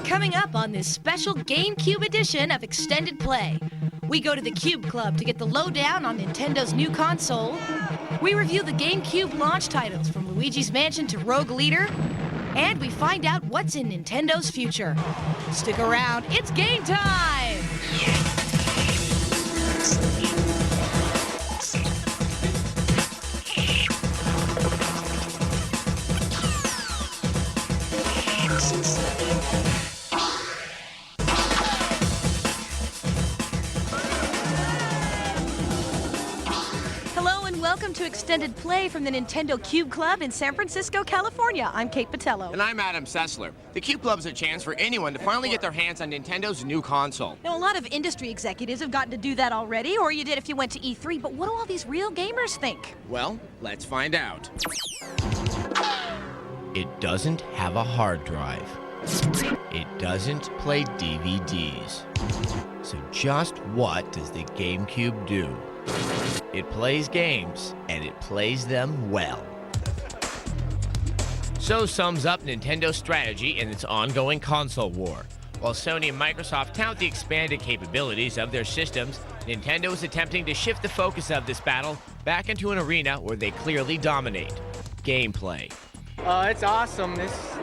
Coming up on this special GameCube edition of Extended Play, we go to the Cube Club to get the lowdown on Nintendo's new console. We review the GameCube launch titles from Luigi's Mansion to Rogue Leader, and we find out what's in Nintendo's future. Stick around, it's game time! Welcome to Extended Play from the Nintendo Cube Club in San Francisco, California. I'm Kate Patello. And I'm Adam Sessler. The Cube Club is a chance for anyone to finally get their hands on Nintendo's new console. Now, a lot of industry executives have gotten to do that already, or you did if you went to E3, but what do all these real gamers think? Well, let's find out. It doesn't have a hard drive. It doesn't play DVDs. So just what does the GameCube do? It plays games, and it plays them well. So sums up Nintendo's strategy in its ongoing console war. While Sony and Microsoft tout the expanded capabilities of their systems, Nintendo is attempting to shift the focus of this battle back into an arena where they clearly dominate: gameplay. It's awesome. It's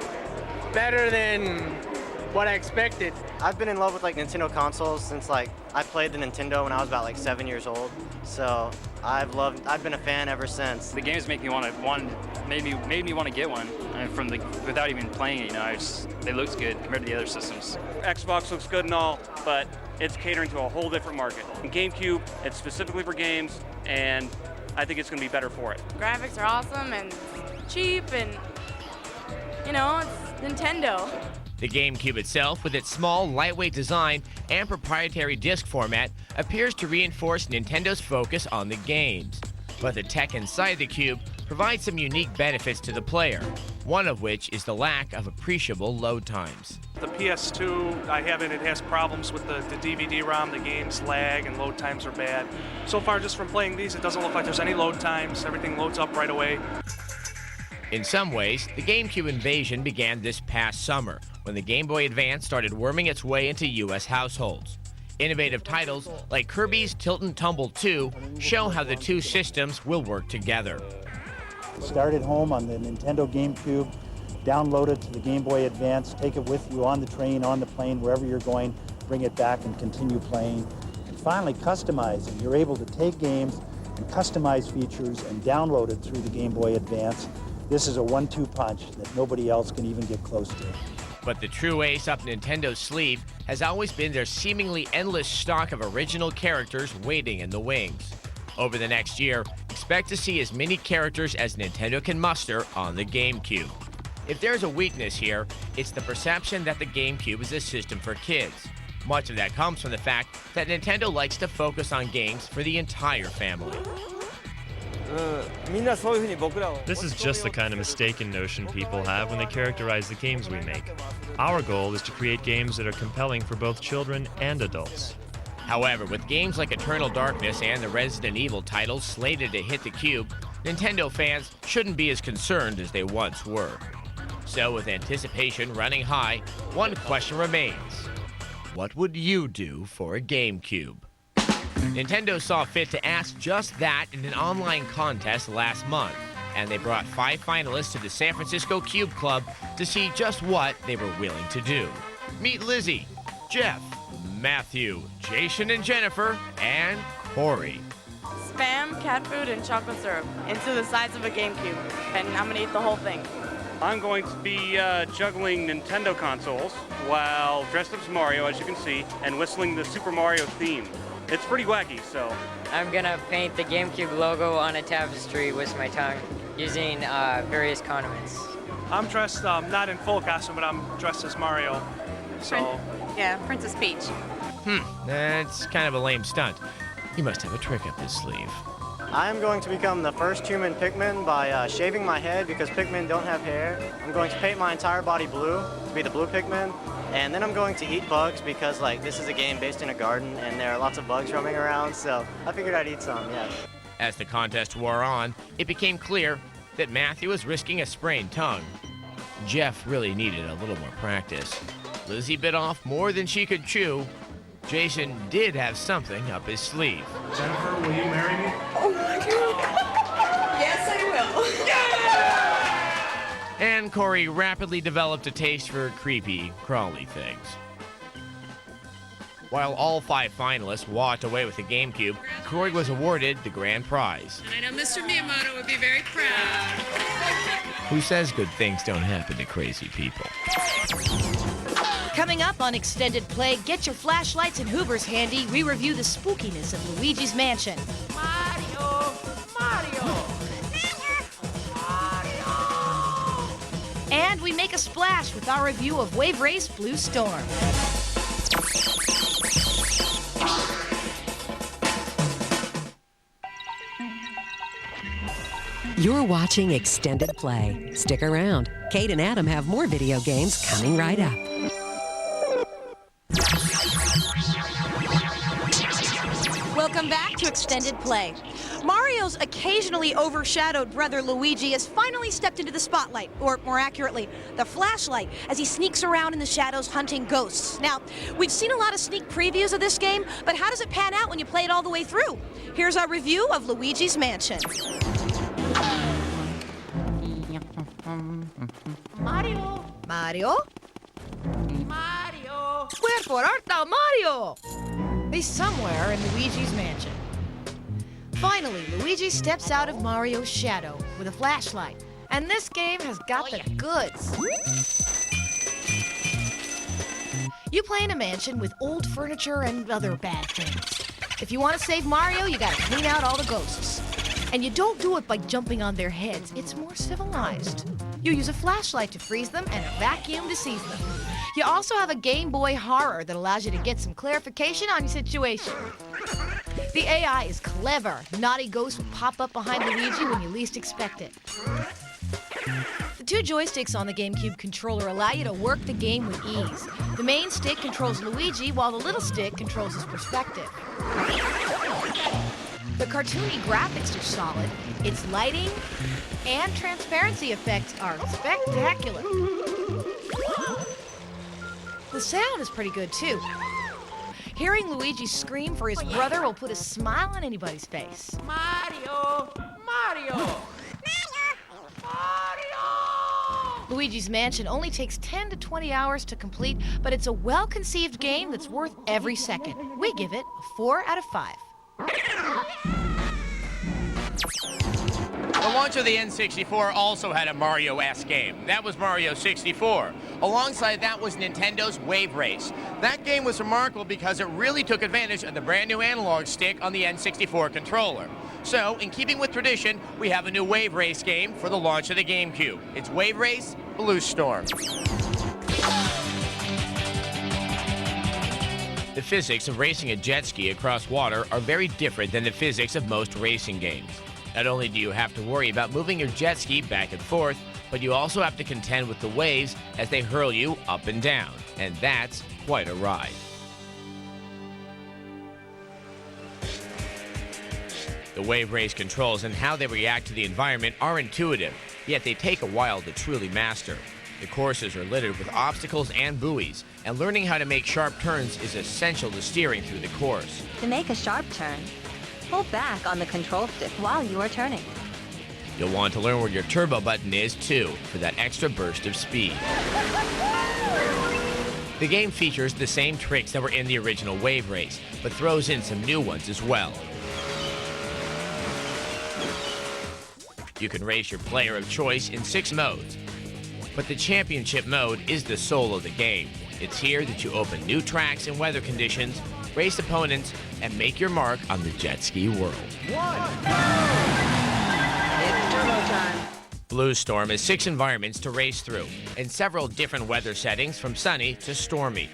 better than what I expected. I've been in love with Nintendo consoles since I played the Nintendo when I was about 7 years old. So I've been a fan ever since. The games make me made me want to get one. Without even playing it, it looks good compared to the other systems. Xbox looks good and all, but it's catering to a whole different market. In GameCube, it's specifically for games, and I think it's going to be better for it. Graphics are awesome and cheap, and it's Nintendo. The GameCube itself, with its small, lightweight design and proprietary disc format, appears to reinforce Nintendo's focus on the games. But the tech inside the Cube provides some unique benefits to the player, one of which is the lack of appreciable load times. The PS2, I have it has problems with the DVD-ROM, the games lag and load times are bad. So far, just from playing these, it doesn't look like there's any load times. Everything loads up right away. In some ways, the GameCube invasion began this past summer, when the Game Boy Advance started worming its way into U.S. households. Innovative titles like Kirby's Tilt and Tumble 2 show how the two systems will work together. Start at home on the Nintendo GameCube, download it to the Game Boy Advance, take it with you on the train, on the plane, wherever you're going, bring it back and continue playing. And finally, customizing. You're able to take games and customize features and download it through the Game Boy Advance. This is a 1-2 punch that nobody else can even get close to. But the true ace up Nintendo's sleeve has always been their seemingly endless stock of original characters waiting in the wings. Over the next year, expect to see as many characters as Nintendo can muster on the GameCube. If there's a weakness here, it's the perception that the GameCube is a system for kids. Much of that comes from the fact that Nintendo likes to focus on games for the entire family. This is just the kind of mistaken notion people have when they characterize the games we make. Our goal is to create games that are compelling for both children and adults. However, with games like Eternal Darkness and the Resident Evil titles slated to hit the Cube, Nintendo fans shouldn't be as concerned as they once were. So, with anticipation running high, one question remains. What would you do for a GameCube? Nintendo saw fit to ask just that in an online contest last month, and they brought 5 finalists to the San Francisco Cube Club to see just what they were willing to do. Meet Lizzie, Jeff, Matthew, Jason and Jennifer, and Corey. Spam, cat food, and chocolate syrup into the size of a GameCube, and I'm gonna eat the whole thing. I'm going to be juggling Nintendo consoles while dressed up as Mario, as you can see, and whistling the Super Mario theme. It's pretty wacky, so. I'm gonna paint the GameCube logo on a tapestry with my tongue using various condiments. I'm dressed, not in full costume, but I'm dressed as Mario, so. Princess Peach. That's kind of a lame stunt. You must have a trick up his sleeve. I'm going to become the first human Pikmin by shaving my head because Pikmin don't have hair. I'm going to paint my entire body blue to be the blue Pikmin. And then I'm going to eat bugs because this is a game based in a garden and there are lots of bugs roaming around, so I figured I'd eat some, yes. As the contest wore on, it became clear that Matthew was risking a sprained tongue. Jeff really needed a little more practice. Lizzie bit off more than she could chew. Jason did have something up his sleeve. Jennifer, will you marry me? Oh my God. Yes, I will. And Corey rapidly developed a taste for creepy, crawly things. While all 5 finalists walked away with the GameCube, Corey was awarded the grand prize. And I know Mr. Miyamoto would be very proud. Who says good things don't happen to crazy people? Coming up on Extended Play, get your flashlights and Hoovers handy. We review the spookiness of Luigi's Mansion. Mario! And we make a splash with our review of Wave Race Blue Storm. You're watching Extended Play. Stick around. Kate and Adam have more video games coming right up. Welcome back to Extended Play. Mario's occasionally overshadowed brother Luigi has finally stepped into the spotlight, or more accurately, the flashlight, as he sneaks around in the shadows hunting ghosts. Now, we've seen a lot of sneak previews of this game, but how does it pan out when you play it all the way through? Here's our review of Luigi's Mansion. Mario! Mario? Mario! Wherefore art thou, Mario? He's somewhere in Luigi's Mansion. Finally, Luigi steps out of Mario's shadow with a flashlight. And this game has got the goods. You play in a mansion with old furniture and other bad things. If you want to save Mario, you gotta clean out all the ghosts. And you don't do it by jumping on their heads. It's more civilized. You use a flashlight to freeze them and a vacuum to seize them. You also have a Game Boy Horror that allows you to get some clarification on your situation. The AI is clever. Naughty ghosts will pop up behind Luigi when you least expect it. The 2 joysticks on the GameCube controller allow you to work the game with ease. The main stick controls Luigi, while the little stick controls his perspective. The cartoony graphics are solid. Its lighting and transparency effects are spectacular. The sound is pretty good, too. Hearing Luigi scream for his brother will put a smile on anybody's face. Mario! Mario! Luigi's Mansion only takes 10 to 20 hours to complete, but it's a well-conceived game that's worth every second. We give it a 4 out of 5. The launch of the N64 also had a Mario-esque game. That was Mario 64. Alongside that was Nintendo's Wave Race. That game was remarkable because it really took advantage of the brand new analog stick on the N64 controller. So, in keeping with tradition, we have a new Wave Race game for the launch of the GameCube. It's Wave Race Blue Storm. The physics of racing a jet ski across water are very different than the physics of most racing games. Not only do you have to worry about moving your jet ski back and forth, but you also have to contend with the waves as they hurl you up and down. And that's quite a ride. The Wave Race controls and how they react to the environment are intuitive, yet they take a while to truly master. The courses are littered with obstacles and buoys, and learning how to make sharp turns is essential to steering through the course. To make a sharp turn, pull back on the control stick while you are turning. You'll want to learn where your turbo button is, too, for that extra burst of speed. The game features the same tricks that were in the original Wave Race, but throws in some new ones as well. You can race your player of choice in 6 modes, but the championship mode is the soul of the game. It's here that you open new tracks and weather conditions, race opponents, and make your mark on the jet ski world. It's turbo time. Blue Storm has 6 environments to race through, and several different weather settings from sunny to stormy.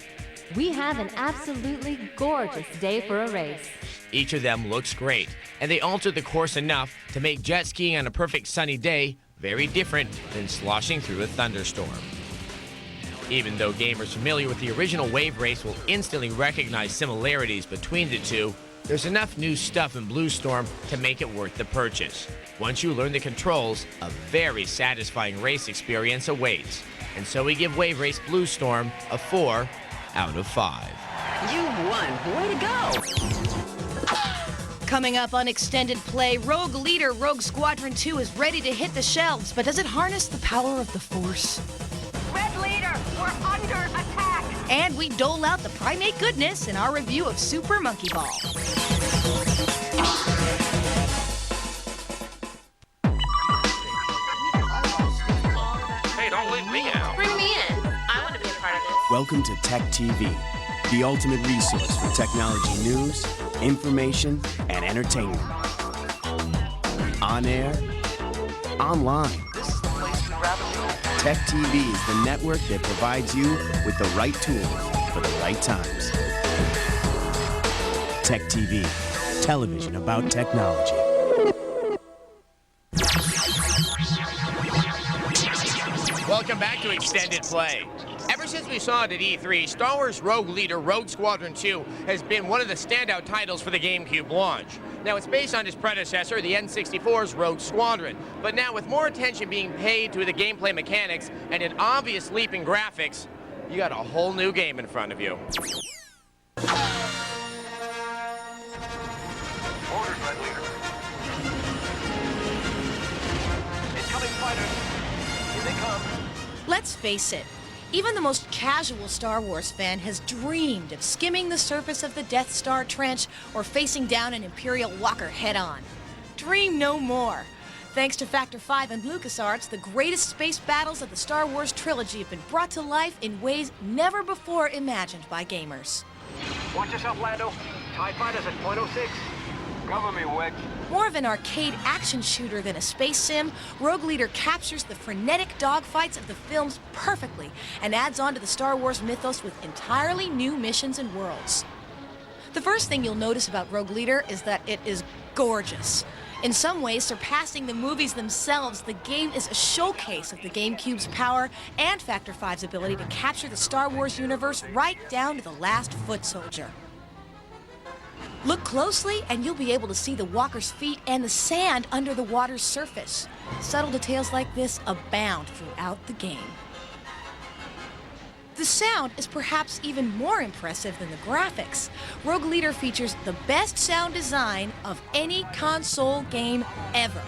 We have an absolutely gorgeous day for a race. Each of them looks great, and they alter the course enough to make jet skiing on a perfect sunny day very different than sloshing through a thunderstorm. Even though gamers familiar with the original Wave Race will instantly recognize similarities between the two, there's enough new stuff in Blue Storm to make it worth the purchase. Once you learn the controls, a very satisfying race experience awaits. And so we give Wave Race Blue Storm a 4 out of 5. You won. Way to go. Coming up on Extended Play, Rogue Leader Rogue Squadron 2 is ready to hit the shelves, but does it harness the power of the Force? Red Leader, we're under attack! And we dole out the primate goodness in our review of Super Monkey Ball. Hey, don't leave me out. Bring me in. I want to be a part of this. Welcome to TECHTV, the ultimate resource for technology news, information, and entertainment. On air, online. TECHTV is the network that provides you with the right tools for the right times. TECHTV, television about technology. Welcome back to Extended Play. Ever since we saw it at E3, Star Wars Rogue Leader Rogue Squadron 2 has been one of the standout titles for the GameCube launch. Now, it's based on its predecessor, the N64's Rogue Squadron, but now with more attention being paid to the gameplay mechanics and an obvious leap in graphics, you got a whole new game in front of you. Orders, Red Leader. Incoming fighters. Here they come. Let's face it, even the most casual Star Wars fan has dreamed of skimming the surface of the Death Star trench or facing down an Imperial Walker head-on. Dream no more. Thanks to Factor 5 and LucasArts, the greatest space battles of the Star Wars trilogy have been brought to life in ways never before imagined by gamers. Watch yourself, Lando. TIE fighters at .06. Cover me, Wedge. More of an arcade action shooter than a space sim, Rogue Leader captures the frenetic dogfights of the films perfectly and adds on to the Star Wars mythos with entirely new missions and worlds. The first thing you'll notice about Rogue Leader is that it is gorgeous. In some ways, surpassing the movies themselves, the game is a showcase of the GameCube's power and Factor 5's ability to capture the Star Wars universe right down to the last foot soldier. Look closely and you'll be able to see the walker's feet and the sand under the water's surface. Subtle details like this abound throughout the game. The sound is perhaps even more impressive than the graphics. Rogue Leader features the best sound design of any console game ever.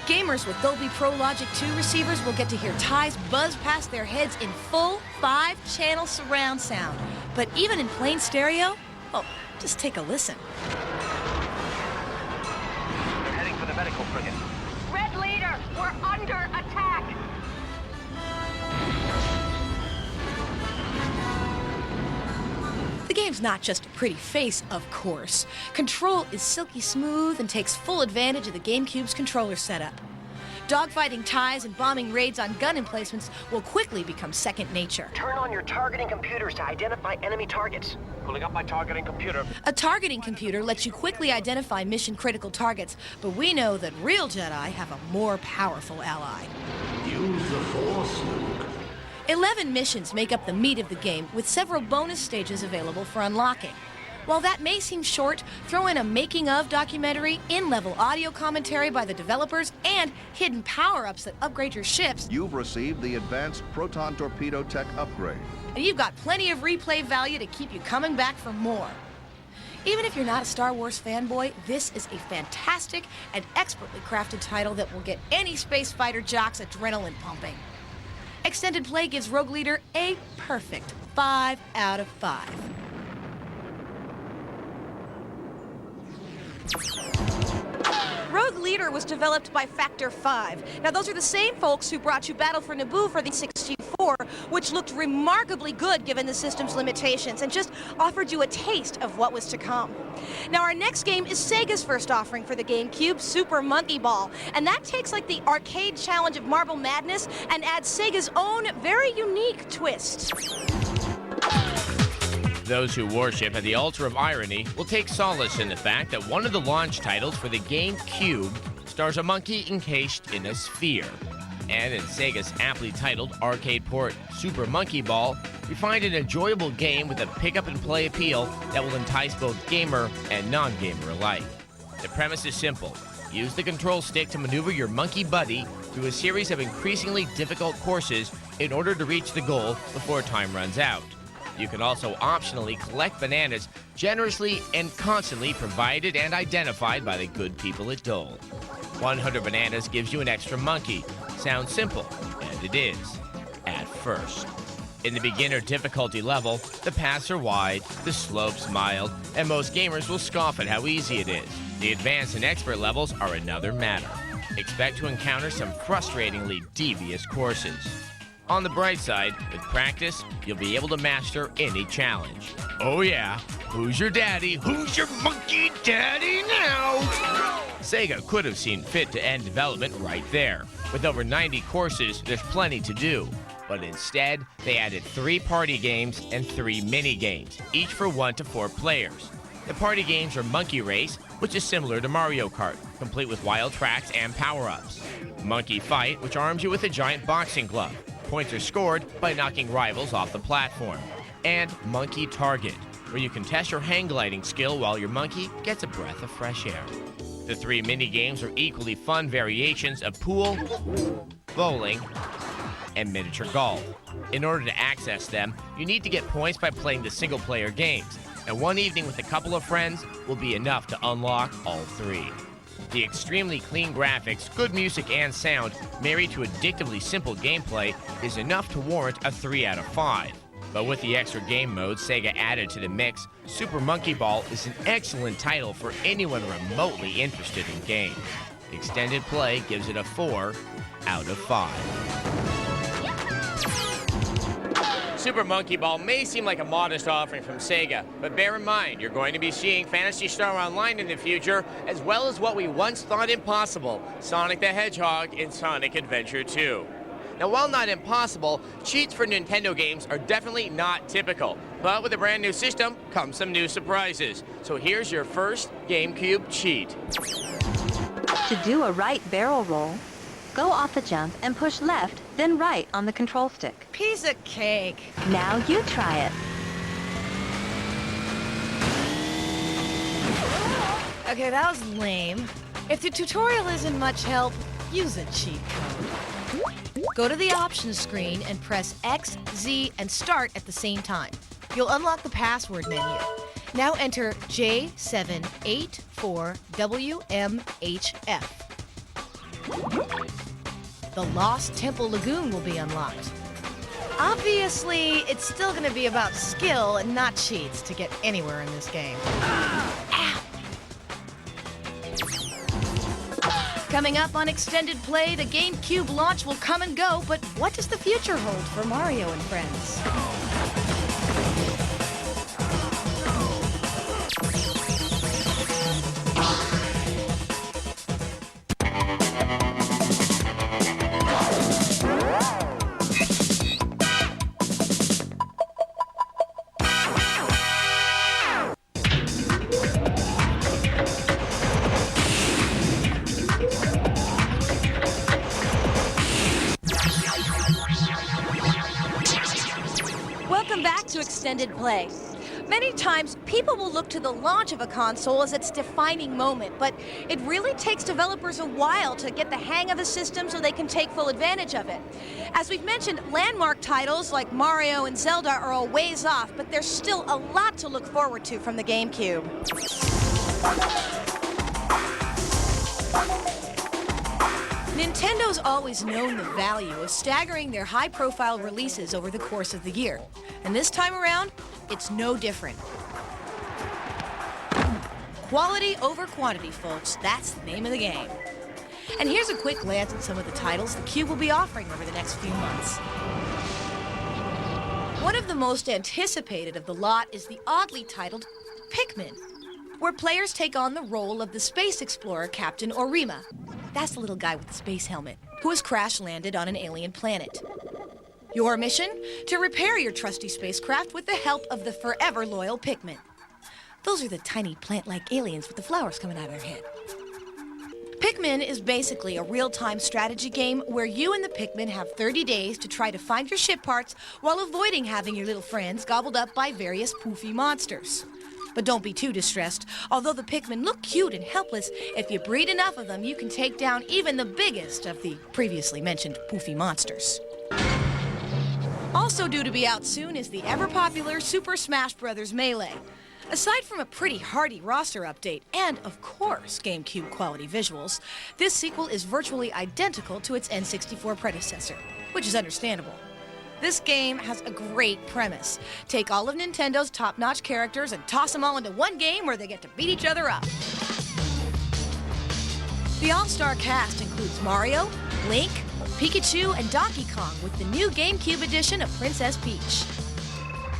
Gamers with Dolby Pro Logic 2 receivers will get to hear TIEs buzz past their heads in full 5-channel surround sound. But even in plain stereo, oh, just take a listen. They're heading for the medical frigate. Red Leader, we're under attack! The game's not just a pretty face, of course. Control is silky smooth and takes full advantage of the GameCube's controller setup. Dogfighting TIEs and bombing raids on gun emplacements will quickly become second nature. Turn on your targeting computers to identify enemy targets. Pulling up my targeting computer. A targeting computer lets you quickly identify mission-critical targets, but we know that real Jedi have a more powerful ally. Use the Force, Luke. 11 missions make up the meat of the game, with several bonus stages available for unlocking. While that may seem short, throw in a making-of documentary, in-level audio commentary by the developers, and hidden power-ups that upgrade your ships. You've received the Advanced Proton Torpedo Tech Upgrade. And you've got plenty of replay value to keep you coming back for more. Even if you're not a Star Wars fanboy, this is a fantastic and expertly crafted title that will get any space fighter jock's adrenaline pumping. Extended Play gives Rogue Leader a perfect 5 out of 5. Rogue Leader was developed by Factor 5. Now, those are the same folks who brought you Battle for Naboo for the 64, which looked remarkably good given the system's limitations and just offered you a taste of what was to come. Now, our next game is Sega's first offering for the GameCube, Super Monkey Ball, and that takes like the arcade challenge of Marble Madness and adds Sega's own very unique twist. Those who worship at the altar of irony will take solace in the fact that one of the launch titles for the GameCube stars a monkey encased in a sphere. And in Sega's aptly titled arcade port Super Monkey Ball, we find an enjoyable game with a pick-up-and-play appeal that will entice both gamer and non-gamer alike. The premise is simple. Use the control stick to maneuver your monkey buddy through a series of increasingly difficult courses in order to reach the goal before time runs out. You can also optionally collect bananas generously and constantly provided and identified by the good people at Dole. 100 bananas gives you an extra monkey. Sounds simple, and it is, at first. In the beginner difficulty level, the paths are wide, the slopes mild, and most gamers will scoff at how easy it is. The advanced and expert levels are another matter. Expect to encounter some frustratingly devious courses. On the bright side, with practice, you'll be able to master any challenge. Oh yeah, who's your daddy? Who's your monkey daddy now? Sega could have seen fit to end development right there. With over 90 courses, there's plenty to do. But instead, they added 3 party games and 3 mini games, each for 1 to 4 players. The party games are Monkey Race, which is similar to Mario Kart, complete with wild tracks and power-ups. Monkey Fight, which arms you with a giant boxing glove. Points are scored by knocking rivals off the platform. And Monkey Target, where you can test your hang gliding skill while your monkey gets a breath of fresh air. The 3 mini games are equally fun variations of pool, bowling, and miniature golf. In order to access them, you need to get points by playing the single-player games, and one evening with a couple of friends will be enough to unlock all 3. The extremely clean graphics, good music, and sound, married to addictively simple gameplay, is enough to warrant a 3 out of 5. But with the extra game modes Sega added to the mix, Super Monkey Ball is an excellent title for anyone remotely interested in games. Extended Play gives it a 4 out of 5. Super Monkey Ball may seem like a modest offering from Sega, but bear in mind, you're going to be seeing Phantasy Star Online in the future, as well as what we once thought impossible, Sonic the Hedgehog in Sonic Adventure 2. Now, while not impossible, cheats for Nintendo games are definitely not typical, but with a brand new system comes some new surprises. So here's your first GameCube cheat. To do a right barrel roll, go off the jump and push left, then right on the control stick. Piece of cake. Now you try it. Okay, that was lame. If the tutorial isn't much help, use a cheat code. Go to the options screen and press X, Z, and start at the same time. You'll unlock the password menu. Now enter J784WMHF. The Lost Temple Lagoon will be unlocked. Obviously, it's still going to be about skill and not cheats to get anywhere in this game. Ow! Coming up on Extended Play, the GameCube launch will come and go, but what does the future hold for Mario and friends? Welcome back to Extended Play. Many times, people will look to the launch of a console as its defining moment, but it really takes developers a while to get the hang of a system so they can take full advantage of it. As we've mentioned, landmark titles like Mario and Zelda are a ways off, but there's still a lot to look forward to from the GameCube. Nintendo's always known the value of staggering their high-profile releases over the course of the year. And this time around, it's no different. Quality over quantity, folks. That's the name of the game. And here's a quick glance at some of the titles the Cube will be offering over the next few months. One of the most anticipated of the lot is the oddly titled Pikmin, where players take on the role of the space explorer Captain Orima. That's the little guy with the space helmet, who has crash-landed on an alien planet. Your mission? To repair your trusty spacecraft with the help of the forever loyal Pikmin. Those are the tiny plant-like aliens with the flowers coming out of their head. Pikmin is basically a real-time strategy game where you and the Pikmin have 30 days to try to find your ship parts while avoiding having your little friends gobbled up by various poofy monsters. But don't be too distressed. Although the Pikmin look cute and helpless, if you breed enough of them, you can take down even the biggest of the previously mentioned poofy monsters. Also due to be out soon is the ever-popular Super Smash Bros. Melee. Aside from a pretty hearty roster update and, of course, GameCube quality visuals, this sequel is virtually identical to its N64 predecessor, which is understandable. This game has a great premise. Take all of Nintendo's top-notch characters and toss them all into one game where they get to beat each other up. The all-star cast includes Mario, Link, Pikachu, and Donkey Kong with the new GameCube edition of Princess Peach.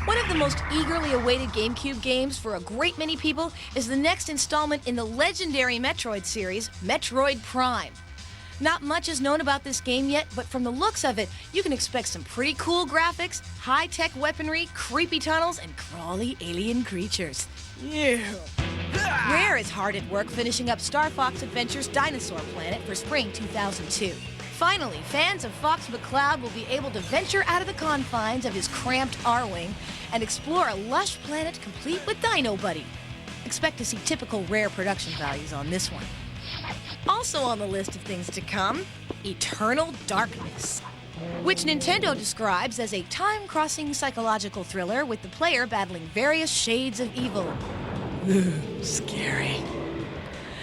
One of the most eagerly awaited GameCube games for a great many people is the next installment in the legendary Metroid series, Metroid Prime. Not much is known about this game yet, but from the looks of it, you can expect some pretty cool graphics, high-tech weaponry, creepy tunnels, and crawly alien creatures. Ew. Rare is hard at work finishing up Star Fox Adventure's Dinosaur Planet for spring 2002. Finally, fans of Fox McCloud will be able to venture out of the confines of his cramped R-Wing and explore a lush planet complete with Dino Buddy. Expect to see typical Rare production values on this one. Also on the list of things to come, Eternal Darkness, which Nintendo describes as a time-crossing psychological thriller with the player battling various shades of evil. Ooh, scary.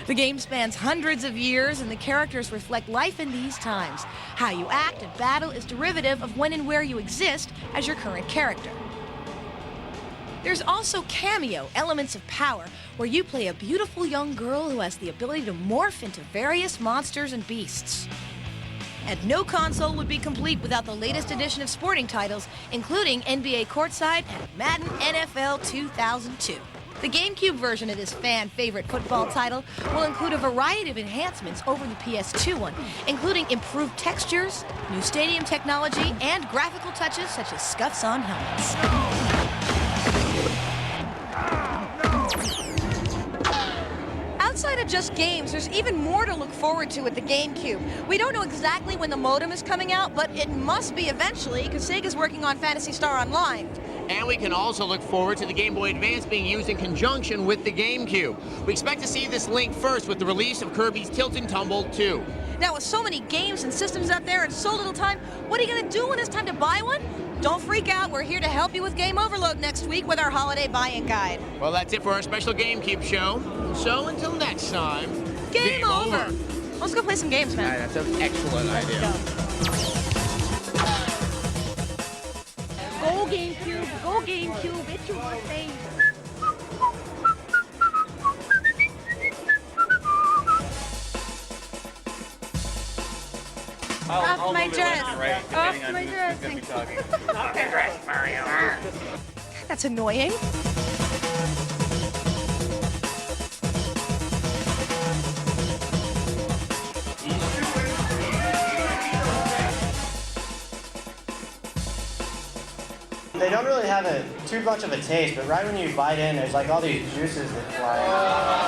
The game spans hundreds of years, and the characters reflect life in these times. How you act and battle is derivative of when and where you exist as your current character. There's also cameo, Elements of Power, where you play a beautiful young girl who has the ability to morph into various monsters and beasts. And no console would be complete without the latest edition of sporting titles, including NBA Courtside and Madden NFL 2002. The GameCube version of this fan-favorite football title will include a variety of enhancements over the PS2 one, including improved textures, new stadium technology, and graphical touches such as scuffs on helmets. Outside of just games, there's even more to look forward to with the GameCube. We don't know exactly when the modem is coming out, but it must be eventually, because Sega's working on Phantasy Star Online. And we can also look forward to the Game Boy Advance being used in conjunction with the GameCube. We expect to see this link first with the release of Kirby's Tilt and Tumble 2. Now, with so many games and systems out there and so little time, what are you going to do when it's time to buy one? Don't freak out. We're here to help you with Game Overload next week with our holiday buy-in guide. Well, that's it for our special GameCube show. So until next time, Game over. Let's go play some games, man. All right, that's an excellent idea. Go GameCube, go GameCube, it's your birthday. Off my dress. Off my dress. Off your dress, Mario. That's annoying. They don't really have too much of a taste, but right when you bite in, there's like all these juices that fly out.